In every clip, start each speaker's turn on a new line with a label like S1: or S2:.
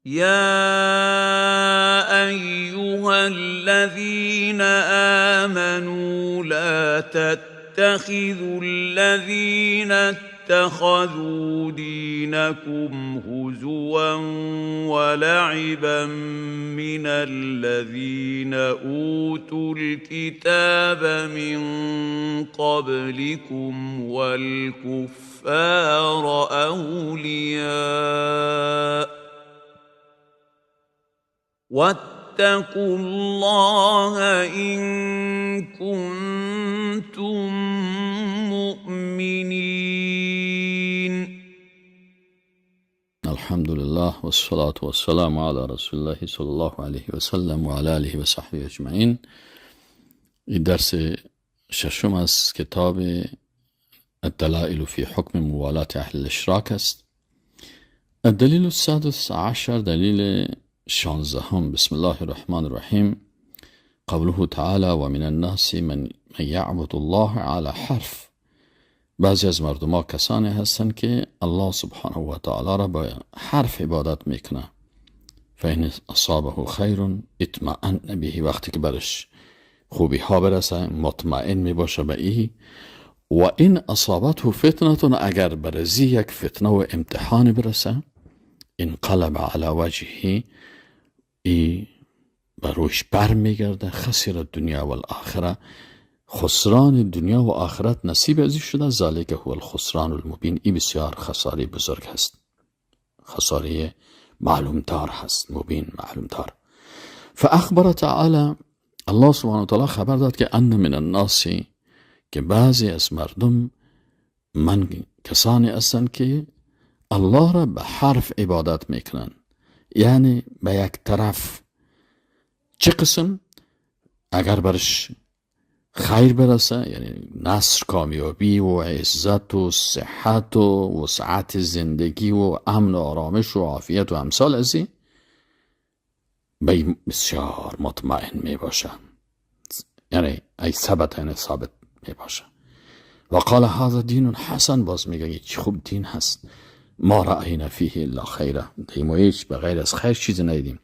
S1: يا أيها الذين آمنوا لا تتخذوا الذين اتخذوا دينكم هزوا ولعبا من الذين أوتوا الكتاب من قبلكم والكفار أولياء واتقوا الله إن كنتم مؤمنين.
S2: الحمد لله والصلاة والسلام على رسول الله صلى الله عليه وسلم وعلى آله وصحبه أجمعين. این درس ششم از کتاب الدلائل في حكم موالاة أهل الاشراك است. الدلیل السادس عشر، دلیل 16. بسم الله الرحمن الرحیم. قوله تعالی و من الناس من یعبد الله على حرف. بعضی از مردم کسانی هستند که الله سبحانه و تعالی را با حرف عبادت میکنه. فإن اصابه خیر اطمئن به، وقتی که برش خوبی ها برسه مطمئن می باشه به ای. و این اصابته فتنه، اگر برزی یک فتنه و امتحان برسه انقلب علی وجهه، ای بروش بر میگرده. خسر الدنیا و الاخره، خسران دنیا و آخرت نصیب ازی شده. ذالک هو الخسران المبین، ای بسیار خساری بزرگ هست، خساری معلوم تار هست، مبین معلوم تار. فاخبر تعالی، الله سبحانه و تعالی خبر داد که ان من الناس، که بعضی از مردم من کسانی هستند که الله را به حرف عبادت میکنن، یعنی به یک طرف. چه قسم؟ اگر برش خیر برسه، یعنی نصر، کامیابی و عزت و صحت و وسعت زندگی و امن و آرامش و عافیت و امثال ازی، بسیار مطمئن می باشه، یعنی ای ثابت می باشه. و قال هذا دین حسن، باز میگه چه خوب دین هست. ما رأینا فیه الا خیره، دیمو هیچ بغیر از خیر چیزی ندیدیم.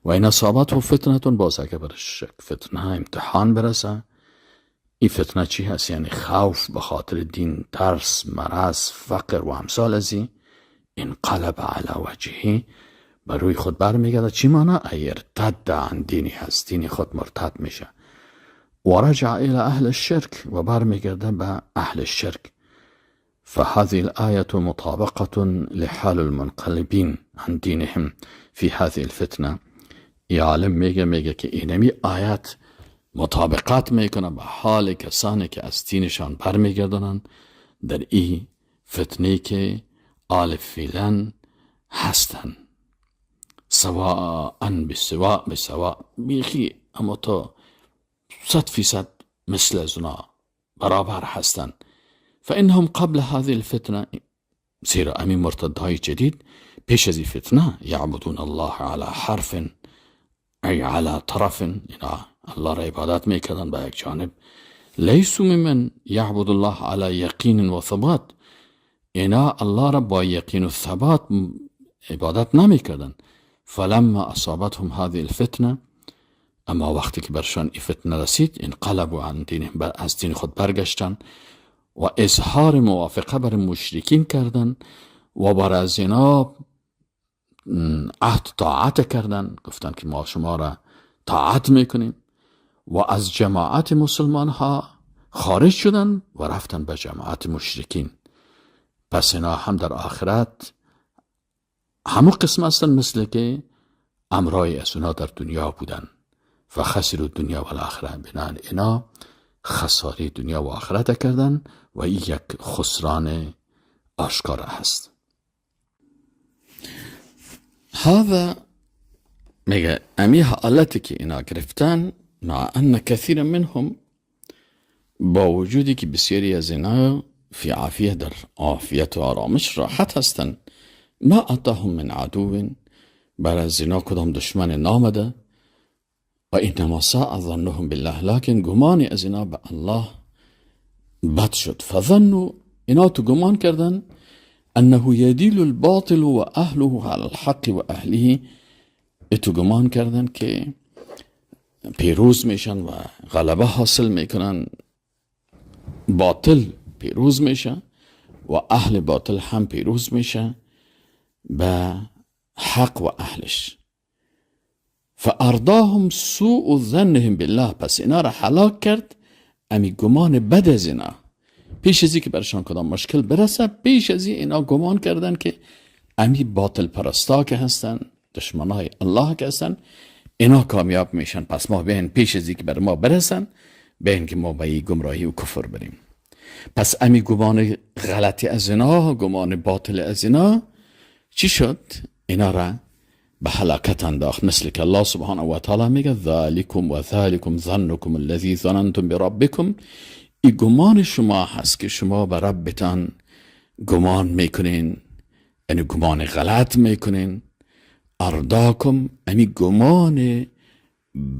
S2: و این اصابته فتنه، باز اگه برش فتنه امتحان برسه، این فتنه چی هست؟ یعنی خوف به خاطر دین، ترس، مرض، فقر و امثال ازی، انقلب علی وجهه، بر روی خود برمیگرده. چی معنی؟ ارتد عن دینی هست، دین خود مرتد میشه. و رجع الى اهل الشرک، و برمیگرده به اهل الشرک. فهذه الآية مطابقة لحال المنقلبين عن دينهم في هذه الفتنة. ای عالم میگه که اینمی آیت مطابقت میکنه به حال کسانی که از دینشان برمیگردنن در این فتنه که آل فیلن هستن. سواء بسواء، بیخی اما تا 100% مثل از اونا برابر هستن. فإنهم قبل هذه الفتنة، زیرا امین مرتدهای جدید پیش از این فتنه، یعبدون الله على حرف ای على طرف، اینا الله را عبادت میکردن به یک جانب. لیسو ممن یعبد الله على یقین و ثبات، اینا الله را با یقین و ثبات عبادت نمیکردن. فلما اصابتهم هذه الفتنه، اما وقتی که برشان این فتنه رسید، انقلبوا عن دینهم، از دین خود برگشتن و اظهار موافقه بر مشرکین کردن و بر از اینا عهد طاعت کردن، گفتن که ما شما را طاعت میکنیم. و از جماعت مسلمان ها خارج شدن و رفتن به جماعت مشرکین. پس اینا هم در آخرت همو قسم هستن مثل که امرای از اونا در دنیا بودن. فخسر الدنیا و الاخره، بنان اینا خساری دنیا و آخرت کردن و این یک خسران آشکار هست. هذا میگه امی حالتی که اینا گرفتن، مع ان کثیر منهم، با وجودی که بسیاری از اینا فی عافیه، در عافیت و آرامش راحت هستن، ما اتاهم من عدو، بر از اینا کدام دشمن نامده. و انما ساء ظنهم بالله، لكن گمانی از اینا به الله بد شد. فظنوا، اینا تو گمان کردن انه یدیل الباطل و اهله على الحق و اهله اتو گمان کردن که پیروز میشن و غلبه حاصل میکنن، باطل پیروز میشه و اهل باطل هم پیروز میشه به حق و اهلش. فارداهم سوء ظنهم بالله، پس اینا را هلاک کرد امی گمان بد از اینا. پیش ازی که برشان کدام مشکل برسه، پیش ازی اینا گمان کردن که امی باطل پرستا که هستن، دشمنای الله که هستن، اینا کامیاب میشن، پس ما بین پیش ازی که بر ما برسن بین که ما به گمراهی و کفر بریم. پس امی گمان غلطی از اینا، گمان باطل از اینا چی شد؟ اینا را به هلاکت انداخت. مثل که الله سبحانه و تعالی میگه ذالکم و ذالکم ظنکم الذی ظننتم بربکم، این گمان شما هست که شما به ربتان گمان میکنین، یعنی گمان غلط میکنین. ارداکم، امی گمان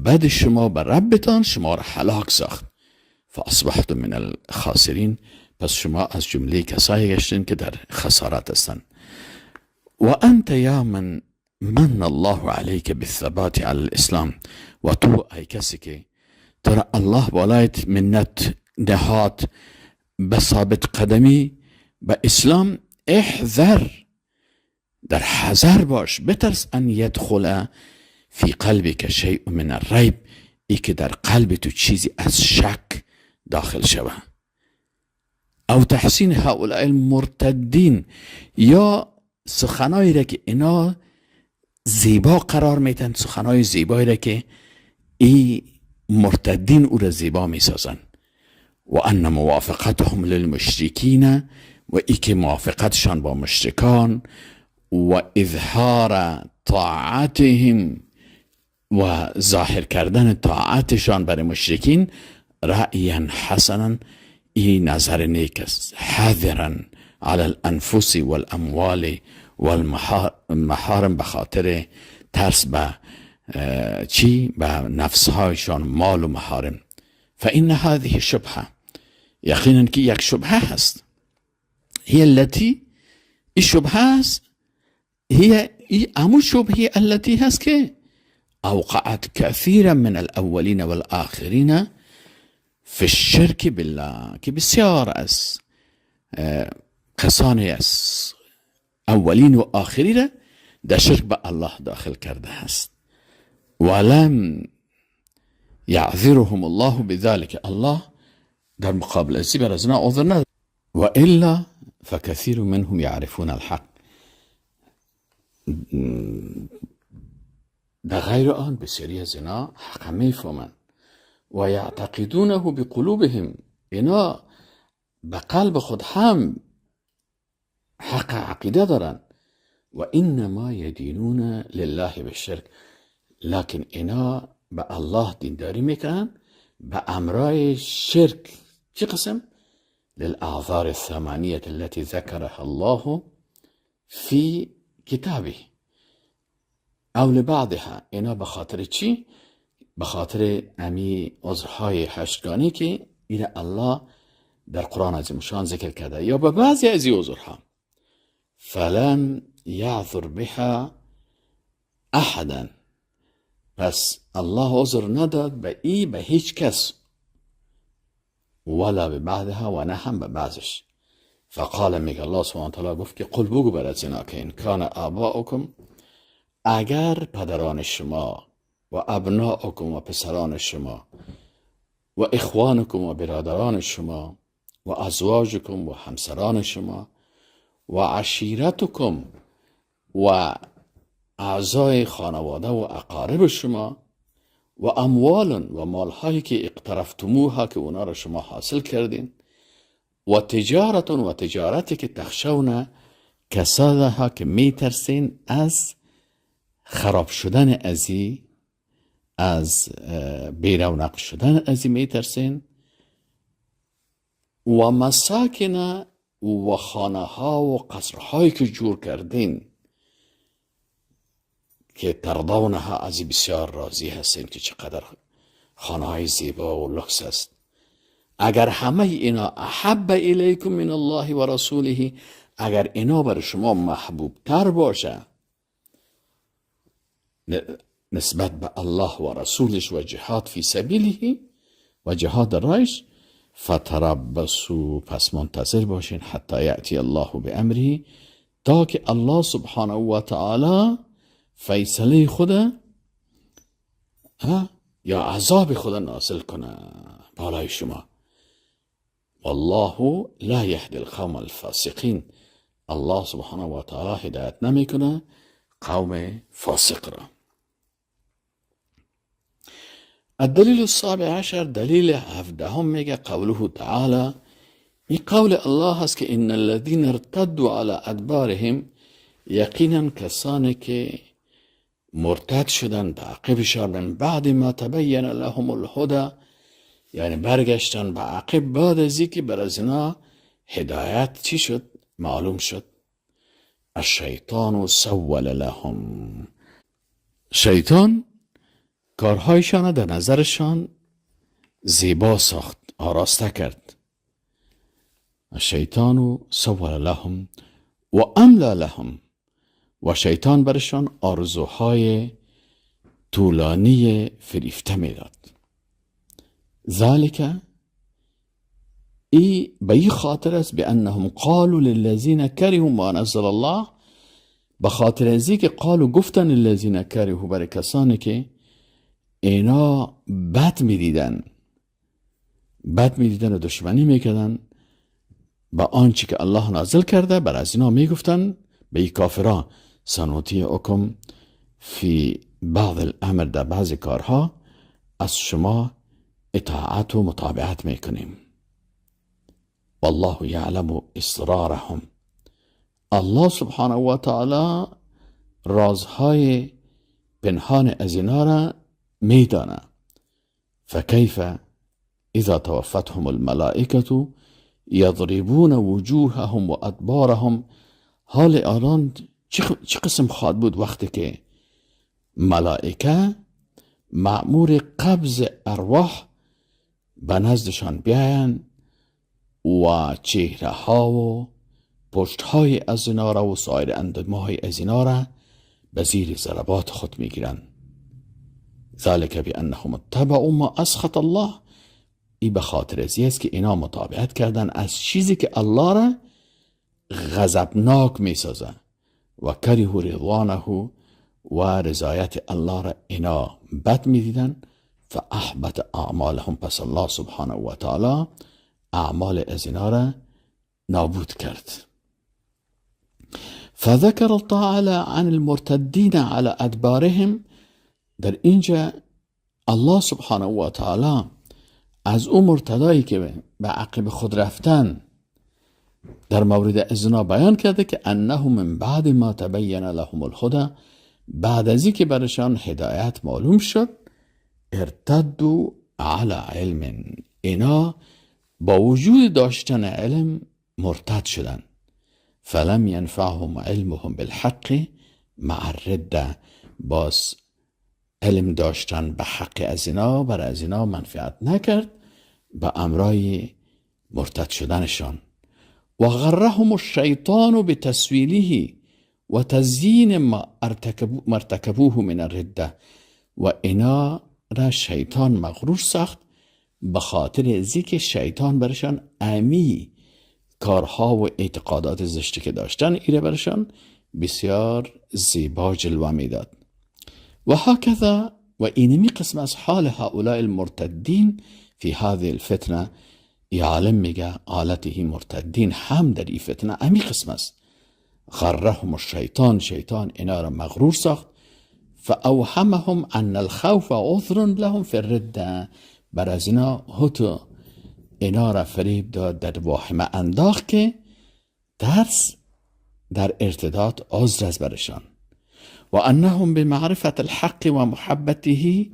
S2: بد شما به ربتان شما را هلاک ساخت. فاصبحتم من الخاسرین، پس شما از جمله کسایی گشتین که در خسارت هستن. و انت یا من الله علیک بالثبات علی الاسلام، و تو ای کسی که ترى الله بالایت منت نهاد به ثابت قدمی به اسلام، احذر، در حذر باش، بترس ان یدخل فی قلبک شیء من الریب، ای که در قلب تو چیزی از شک داخل شوه. او تحسین هؤلاء المرتدین، یا سخنایی را که اینا زیبا قرار میتن، سخنای زیبایی را که ای مرتدین او را زیبا میسازن. و ان موافقتهم للمشرکین، و ای که موافقتشان با مشرکان، و اظهار طاعتهم، و ظاهر کردن طاعتشان برای مشرکین، رأیا حسنا، ای نظر نیک است. حذرا علی الانفس والاموال والمحارم، بخاطر ترس به چی؟ به نفسهایشان، مال و محارم. فإن هذه شبهه، یقینا که یک شبهه هست. هی التي، این شبهه هست، هی امو شبهه التي هست که اوقعت كثيرا من الاولین والآخرین في الشرك بالله، که بسیار از کسانی از اولین و آخری را در شرک به الله داخل کرده است. ولم یعذرهم الله بذلك، الله در مقابل ازی بر از اینا عذر نداد. و الا فكثير منهم يعرفون الحق، در غیر آن بسیاری از اینا حق میفهمند. و یعتقدونه بقلوبهم، اینا به قلب خود هم حق عقیده دارن. و انما یدینون لله بالشرک، لکن اینا به الله دینداری میکنن به امرای شرک. چه قسم؟ للاعذار الثمانیه التي ذكرها الله في کتابه او لبعضها، اینا به خاطر چی؟ به خاطر امی عذرهای هشتگانی که این الله در قرآن عظیم شان ذکر کرده، یا به بعضی از این عذرها. فلم یعذر بها احدا، پس الله عذر نداد به هیچ کس، ولا به بعدها، و نه هم به بعضش. فقال، میگه الله سبحانه تعالی گفت که قل بگو بر از اینا که این کان آباؤکم، اگر پدران شما و ابناؤکم و پسران شما و اخوانکم و برادران شما و ازواجکم و همسران شما و عشیرتکم و اعضای خانواده و اقارب شما و اموال و مالهایی که اقترفتموها که اونا را شما حاصل کردین، و تجارت و تجارتی که تخشون کسادها که میترسین از خراب شدن ازی، از بیرونق شدن ازی میترسین، و مساکن و خانه ها و قصرهایی که جور کردین که ترضونها، ازی بسیار راضی هستین که چقدر خانه های زیبا و لکس است. اگر همه اینا احب الیکم من الله و رسوله، اگر اینا بر شما محبوب تر باشه نسبت به الله و رسولش و جهاد فی سبیله و جهاد رایش، فتربصوا، پس منتظر باشین، حتی یأتی الله بامره، تا که الله سبحانه و تعالی فیصله خود یا عذاب خود نازل کنه بالای شما. والله لا یهدی القوم الفاسقین، الله سبحانه و تعالی هدایت نمیکنه قوم فاسق را. الدلیل السابع عشر، دلیل 17 میگه قوله تعالی، این قول الله هست که ان الذين ارتدوا على ادبارهم، یقینا کسانی که مرتد شدن به عقبشان، من بعد ما تبین لهم الهدى، یعنی برگشتن به عقب بعد از اینکه بر از اینا هدایت چی شد؟ معلوم شد. الشیطان سول لهم، شیطان کارهایشان در نظرشان زیبا ساخت، آراسته کرد. الشیطان سول لهم و املا لهم، و شیطان برشان آرزوهای طولانی فریفته میداد. ذالک، ای به این خاطر است، بانهم قالوا للذین کرهوا ما نزل الله، به خاطر ازی که قالوا گفتن للذین کرهوا، برای کسانی که اینا بد میدیدن و دشمنی میکردن با آنچه که الله نازل کرده، بر از اینا میگفتن به این کافران سنوطیعکم فی بعض الامر، در بعض کارها از شما اطاعت و مطابعت میکنیم. والله یعلم اسرارهم، الله سبحانه و تعالی رازهای پنهان از اینا را میدانه. فکیف اذا توفتهم الملائکه یضربون وجوههم و ادبارهم، حال آنان چه قسم خواهد بود وقتی که ملائکه مأمور قبض ارواح به نزدشان بیاین و چهره ها و پشت های از اینا را و سایر اندامه های از اینا را به زیر ضربات خود میگیرن. ذالک بانهم اتبعوا ما اسخط الله، ای به خاطر ازی است که اینا مطابقت کردن از چیزی که الله را غضبناک میسازه. و کرهوا رضوانه، و رضایت الله را اینا بد میدیدن. فاحبط اعمالهم، پس الله سبحانه و تعالی اعمال از اینا را نابود کرد. فذكر تعالی عن المرتدین على ادبارهم، در اینجا الله سبحانه و تعالی از اون مرتدایی که به عقب خود رفتن در مورد ازنا بیان کرده که انه من بعد ما تبین لهم الهدى، بعد از اینکه برشان هدایت معلوم شد، ارتدوا على علم، اینا با وجود داشتن علم مرتد شدن. فلم ینفعهم علمهم بالحق مع الرده، باز علم داشتن به حق از اینا بر از اینا منفعت نکرد به امرای مرتد شدنشان. و غرهم الشیطان بتسویله و تزیین ما ارتکبوه من الرده، و اینا را شیطان مغرور ساخت به خاطر ازی که شیطان برشان امی کارها و اعتقادات زشتی که داشتن ایره برشان بسیار زیبا جلوه میداد. و هكذا، و اینمی قسم از حال هؤلاء المرتدین فی هذه الفتنه، ای عالم میگه حالته مرتدین هم در این فتنه امی قسم است. غرهم الشیطان، شیطان اینا را مغرور ساخت. فاوهمهم ان الخوف عذر لهم فی الرده، بر از اینا را فریب داد، در واهمه انداخت که ترس در ارتداد عذر است برشان. و انهم بمعرفت الحق و محبته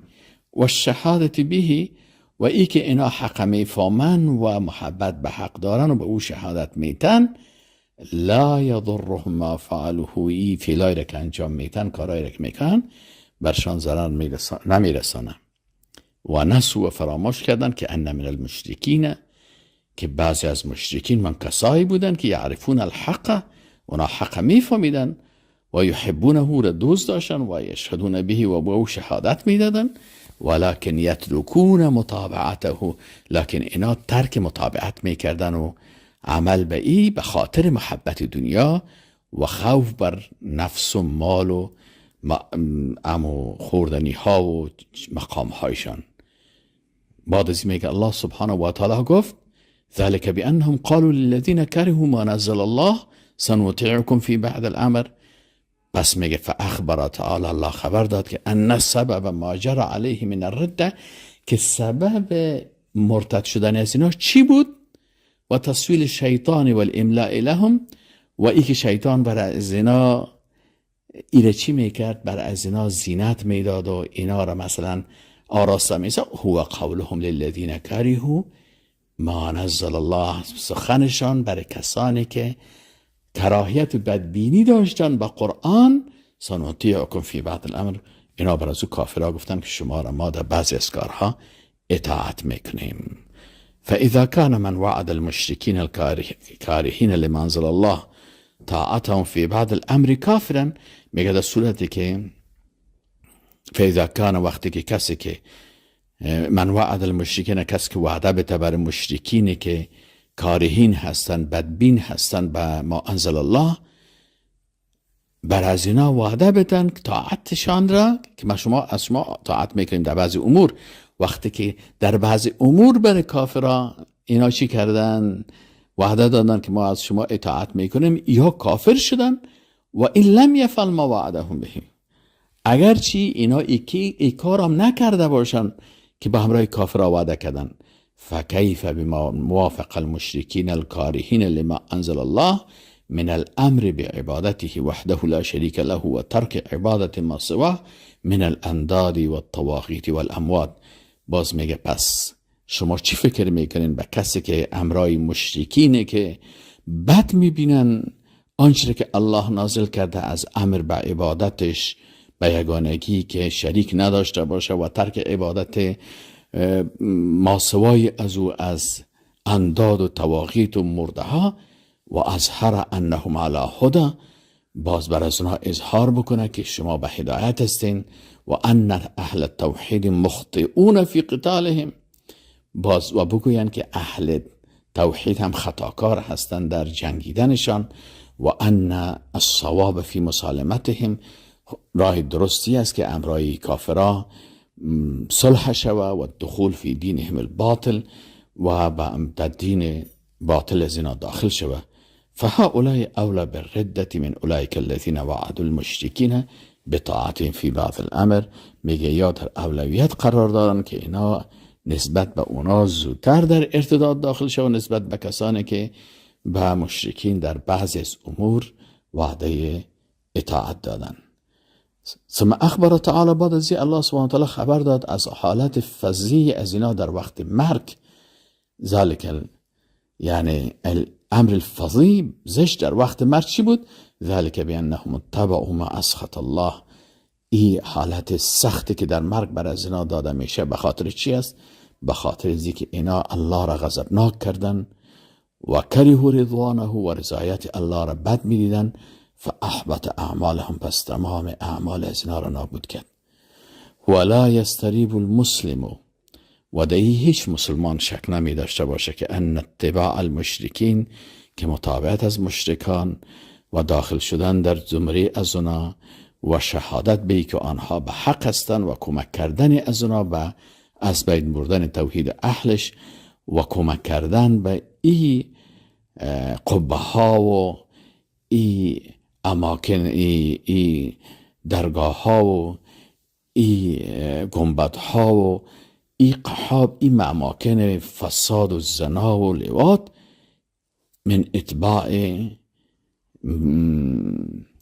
S2: و الشهادت به، و ای که اینا حق میفهمن و محبت به حق دارن و به او شهادت میتن، لا یضرهم ما فعلوه، ای فعلای را که انجام میتن، کارای را که میکنن، برشان ضرر نمیرسانه. و نسوا، و فراموش کردن که ان من المشرکین، که بعضی از مشرکین من کسایی بودن که یعرفون الحق، اونا حق میفهمیدن، و یحبونه را دوست داشتن و یشهدون به و به او شهادت میدادن، ولکن یترکون متابعته، لکن اینا ترک متابعت میکردن و عمل به ای به خاطر محبت دنیا و خوف بر نفس و مال و خوردنی ها و مقام هایشان. بعد از میگه الله سبحانه و تعالی گفت ذلك بانهم قالوا للذین كرهوا ما نزل الله سنطيعكم في بعض الامر. پس میگه فاخبر تعالی، الله خبر داد که ان سبب ما جرى علیه من الرده، که سبب مرتد شدن از اینا چی بود؟ و تسویل شیطان و الاملاء لهم، و ای که شیطان برای از اینا ایره چی میکرد؟ برای از اینا زینت میداد و اینا را مثلا آراسته میسا. هو قولهم للذین کرهوا ما نزل الله، سخنشان برای کسانی که کراهیت و بدبینی داشتن با قرآن، سنطیعکم فی بعض الامر، اینا برای از کافرها گفتن که شما را ما در بعضی از کارها اطاعت میکنیم. فاذا كان من وعد المشركين الكارهين لما انزل الله طاعتهم في بعض الامر کافرا، میگه در صورتی که فاذا كان، وقتی که کسی که من وعد المشرکین، کسی که وعده بده بر مشرکینی که کارهین هستن، بدبین هستن به ما انزل الله، بر از اینا وعده بدن طاعتشان را، که ما شما از شما طاعت میکنیم در بعضی امور. وقتی که در بعضی امور برای کافرها اینا چی کردن؟ وعده دادن که ما از شما اطاعت میکنیم، یا کافر شدن. و این لم یفعل ما وعدهم به، اگرچی اینا ای کارم نکرده باشن که به همراه کافرها وعده کردن. فکیف بما موافق المشرکین الکارهین لما انزل الله من الامر بعبادته وحده لا شریک له و ترک عبادت ما سواه من الانداد والطواغیت والاموات. باز میگه پس شما چی فکر میکنین به کسی که امرای مشرکینه که بد میبینن آنچه که الله نازل کرده از امر به عبادتش، به یگانگی که شریک نداشته باشه و ترک عبادت ماسوای از او از انداد و طواغیت و مرده ها، و اظهر انهم علی هدی، باز بر از اونها اظهار بکنه که شما به هدایت هستین. و ان اهل التوحید مخطئون فی قتالهم، باز و بگوین که اهل توحید هم خطاکار هستند در جنگیدنشان. و ان الصواب فی مسالمتهم، راه درستی است که امرای کافرها صلح شوه و دخول فی دینهم الباطل، و در دین باطل از اینا داخل شوه. فهؤلاء اولا بالردة من اولئک الذین وعدوا المشرکین بطاعتهم فی بعض الامر. میگه یا در اولویت قرار دارن که اینا نسبت به اونا زودتر در ارتداد داخل شوه، نسبت به کسانی که به مشرکین در بعضی از امور وعده اطاعت دادن. ثم اخبر تعالی، بعد از الله سبحانه وتعالی خبر داد از حالت فظیع از اینا در وقت مرگ. ذالک یعنی الامر الفظیع زشت در وقت مرگ چی بود؟ ذالک بانهم اتبعوا ما اسخط الله، این حالت سختی که در مرگ بر از اینا داده میشه به خاطر چی است؟ به خاطر اینکه که اینا الله را غضبناک کردن و کرهوا رضوانه و رضایت الله را بد میدیدن. فاحبط اعمالهم، پس تمام اعمال از اینا را نابود کرد. ولا یستریب المسلم، و در هیچ مسلمان شک نمی داشته باشه که ان اتباع المشرکین، که متابعت از مشرکان و داخل شدن در زمره از اونا و شهادت به که آنها به حق هستند و کمک کردن از اونا به از بین بردن توحید اهلش و کمک کردن به ای قبه ها و ای اماکن، ای درگاه ها و ای گنبد ها و ای قحاب، ای اماکن فساد و زنا و لواط، من اتباع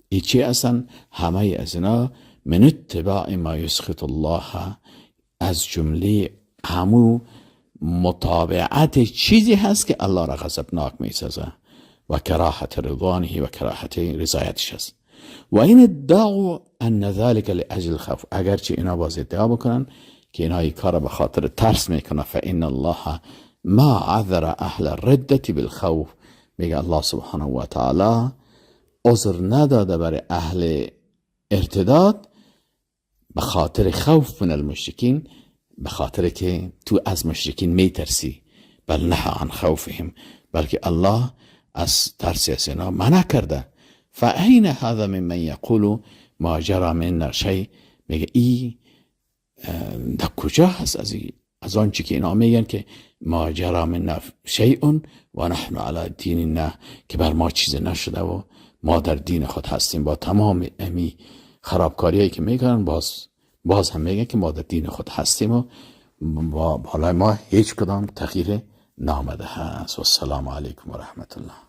S2: ای چی اصلا همه از اینا من اتباع ما یسخط الله، از جمله همو متابعت چیزی هست که الله را غضبناک می سازه و کراهت رضوانه و کراهت رضایتش هست. و این ادعوا ان ذلك لاجل الخوف، اگرچه اینا باز ادعا بکنن که اینا این کار به خاطر ترس میکنه، فان الله ما عذر اهل الردة بالخوف، میگه الله سبحانه و تعالی عذر نداده برای اهل ارتداد به خاطر خوف من المشرکین، به خاطر که تو از مشرکین میترسی. بل نه عن خوفهم، بلکه الله از ترس از اینا منع کرده. فاین هذا ممن یقول ما جرى منا شیء، میگه ای در کجا هست از آن چی که اینا میگن که ما جرى منا شیء و نحن علی دیننا، که بر ما چیز نشده و ما در دین خود هستیم. با تمام امی خرابکاریایی که میکنن باز هم میگن که ما در دین خود هستیم و بالای ما هیچ کدام تغییر نامده هست. و السلام علیکم و رحمت الله.